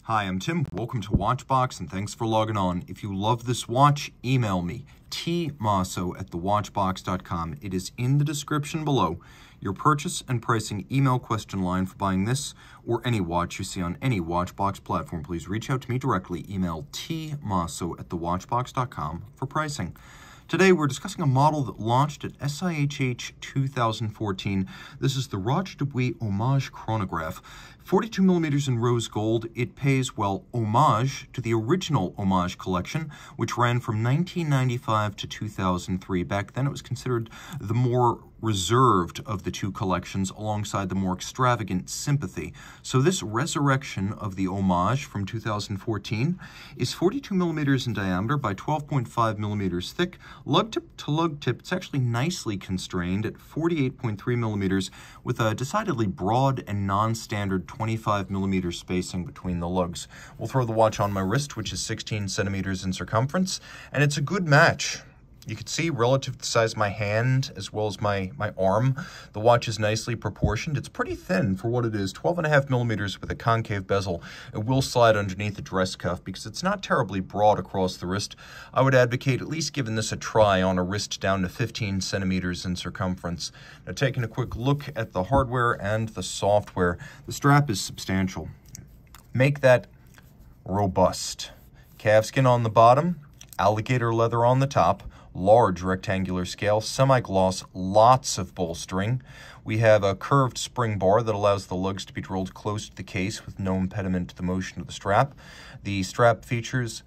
Hi, I'm Tim. Welcome to Watchbox, and thanks for logging on. If you love this watch, email me, tmosso@thewatchbox.com. It is in the description below. Your purchase and pricing email question line for buying this or any watch you see on any Watchbox platform. Please reach out to me directly. Email tmosso@thewatchbox.com for pricing. Today, we're discussing a model that launched at SIHH 2014. This is the Roger Dubuis Hommage Chronograph. 42 millimeters in rose gold. It pays, well, homage to the original Hommage collection, which ran from 1995 to 2003. Back then, it was considered the more reserved of the two collections alongside the more extravagant Sympathy. So this resurrection of the Hommage from 2014 is 42 millimeters in diameter by 12.5 millimeters thick. Lug-to-lug tip, it's actually nicely constrained at 48.3 millimeters with a decidedly broad and non-standard 25 millimeter spacing between the lugs. We'll throw the watch on my wrist, which is 16 centimeters in circumference, and it's a good match. You can see relative to the size of my hand as well as my arm, the watch is nicely proportioned. It's pretty thin for what it is, 12.5 millimeters with a concave bezel. It will slide underneath the dress cuff because it's not terribly broad across the wrist. I would advocate at least giving this a try on a wrist down to 15 centimeters in circumference. Now, taking a quick look at the hardware and the software, the strap is substantial. Make that robust. Calfskin on the bottom, alligator leather on the top, large rectangular scale, semi-gloss, lots of bolstering. We have a curved spring bar that allows the lugs to be drilled close to the case with no impediment to the motion of the strap. The strap features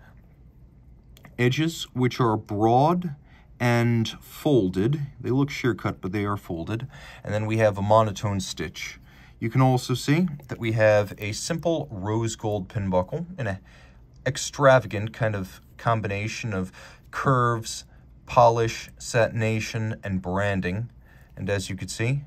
edges which are broad and folded. They look shear cut, but they are folded. And then we have a monotone stitch. You can also see that we have a simple rose gold pin buckle in an extravagant kind of combination of curves, polish, satination, and branding. And as you can see,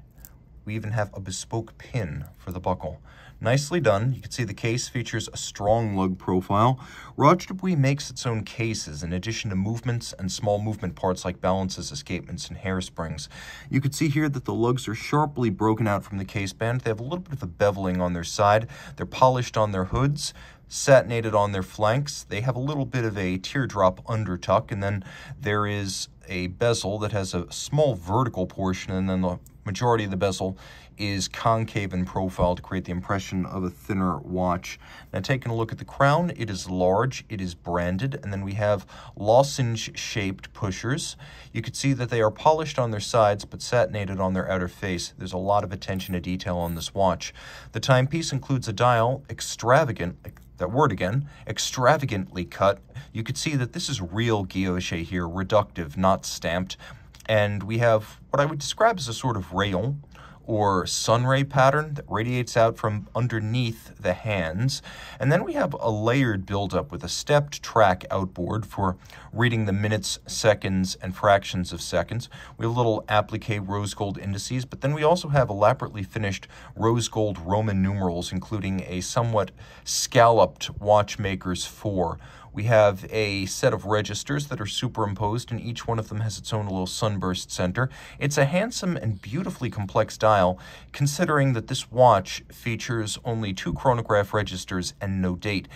we even have a bespoke pin for the buckle. Nicely done. You can see the case features a strong lug profile. Roger Dubuis makes its own cases in addition to movements and small movement parts like balances, escapements, and hairsprings. You can see here that the lugs are sharply broken out from the case band. They have a little bit of a beveling on their side. They're polished on their hoods, satinated on their flanks. They have a little bit of a teardrop undertuck, and then there is a bezel that has a small vertical portion, and then the majority of the bezel is concave in profile to create the impression of a thinner watch. Now, taking a look at the crown, it is large, it is branded, and then we have lozenge-shaped pushers. You can see that they are polished on their sides but satinated on their outer face. There's a lot of attention to detail on this watch. The timepiece includes a dial, extravagant, that word again, extravagantly cut. You could see that this is real guilloche here, reductive, not stamped. And we have what I would describe as a sort of rayon or sunray pattern that radiates out from underneath the hands. And then we have a layered buildup with a stepped track outboard for reading the minutes, seconds, and fractions of seconds. We have little applique rose gold indices, but then we also have elaborately finished rose gold Roman numerals, including a somewhat scalloped watchmaker's 4. We have a set of registers that are superimposed, and each one of them has its own little sunburst center. It's a handsome and beautifully complex dial, considering that this watch features only 2 chronograph registers and no date.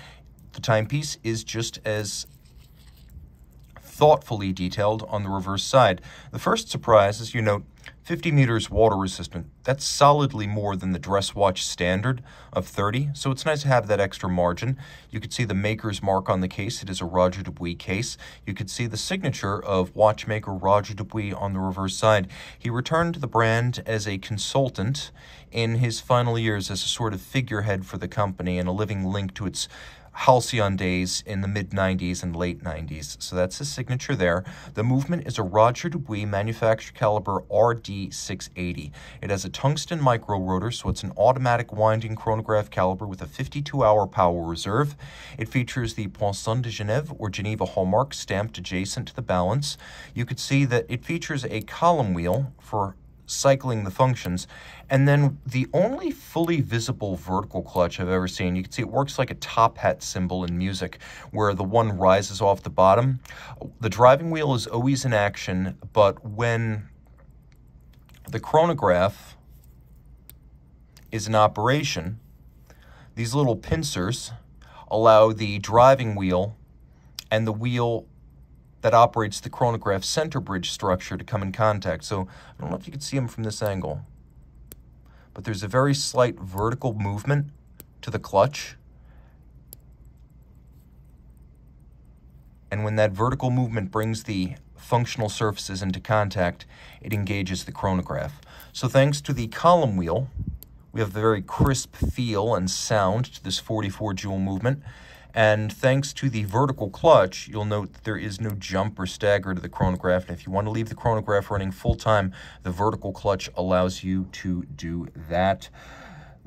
The timepiece is just as thoughtfully detailed on the reverse side. The first surprise is, you note, 50 meters water resistant. That's solidly more than the dress watch standard of 30, so it's nice to have that extra margin. You can see the maker's mark on the case. It is a Roger Dubuis case. You can see the signature of watchmaker Roger Dubuis on the reverse side. He returned to the brand as a consultant in his final years as a sort of figurehead for the company and a living link to its halcyon days in the mid-90s and late 90s. So that's his signature there. The movement is a Roger Dubuis manufacturer caliber RD680. It has a tungsten micro rotor, so it's an automatic winding chronograph caliber with a 52-hour power reserve. It features the Poinçon de Genève or Geneva hallmark stamped adjacent to the balance. You could see that it features a column wheel for cycling the functions, and then the only fully visible vertical clutch I've ever seen. You can see it works like a top hat cymbal in music, where the one rises off the bottom. The driving wheel is always in action, but when the chronograph is in operation, these little pincers allow the driving wheel and the wheel that operates the chronograph center bridge structure to come in contact. So I don't know if you can see them from this angle, but there's a very slight vertical movement to the clutch. And when that vertical movement brings the functional surfaces into contact, it engages the chronograph. So thanks to the column wheel, we have a very crisp feel and sound to this 44 joule movement. And thanks to the vertical clutch, you'll note that there is no jump or stagger to the chronograph. And if you want to leave the chronograph running full time, the vertical clutch allows you to do that.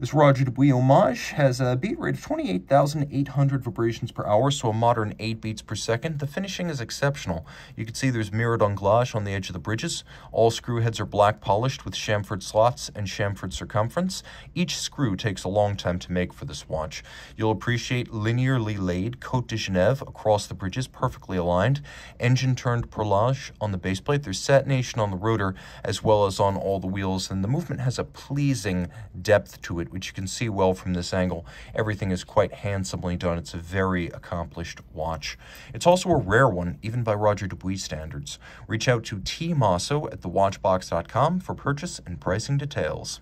This Roger Dubuis Hommage has a beat rate of 28,800 vibrations per hour, so a modern 8 beats per second. The finishing is exceptional. You can see there's mirrored anglage on the edge of the bridges. All screw heads are black polished with chamfered slots and chamfered circumference. Each screw takes a long time to make for this watch. You'll appreciate linearly laid Côte de Genève across the bridges, perfectly aligned. Engine turned perlage on the base plate. There's satination on the rotor as well as on all the wheels, and the movement has a pleasing depth to it, which you can see well from this angle. Everything is quite handsomely done. It's a very accomplished watch. It's also a rare one, even by Roger Dubuis standards. Reach out to Team Mosso at thewatchbox.com for purchase and pricing details.